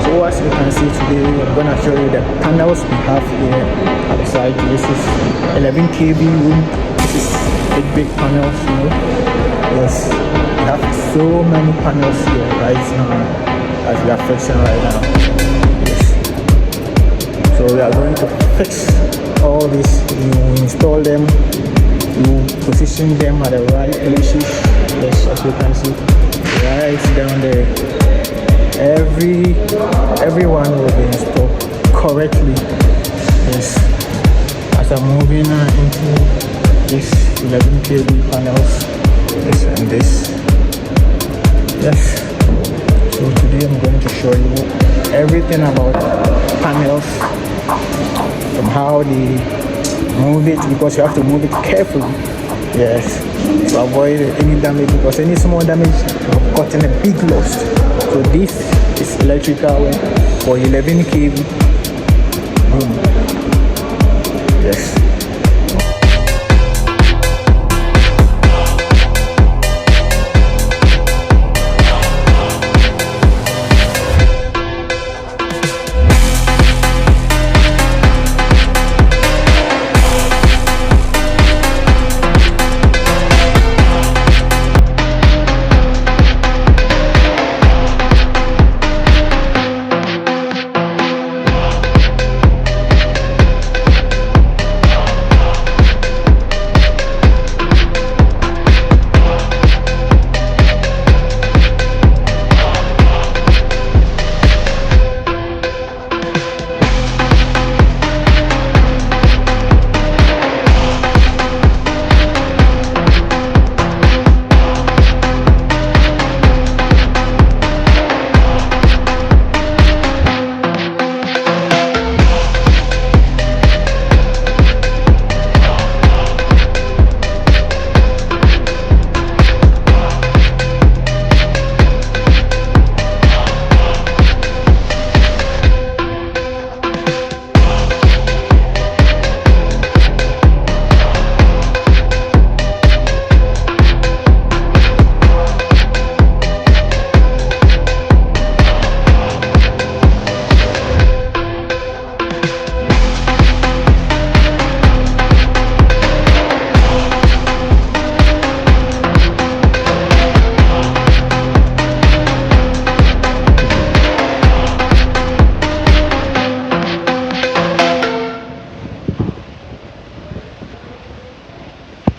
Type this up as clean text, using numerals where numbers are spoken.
So as you can see today, I'm gonna show you the panels we have here outside. This is 11 kV room. This is big panels, you know. Yes, we have so many panels here right now as we are fixing right now. Yes. So we are going to fix all this. You install them, you position them at the right places. Yes, as you can see, right down there. Everyone will be installed correctly. Yes, as I'm moving into this 11 kV panels, this and this. Yes, so today I'm going to show you everything about panels, from how they move it, because you have to move it carefully. Yes, to avoid any damage, because any small damage you've gotten a big loss. So this is electrical for 11 kV room. Yes.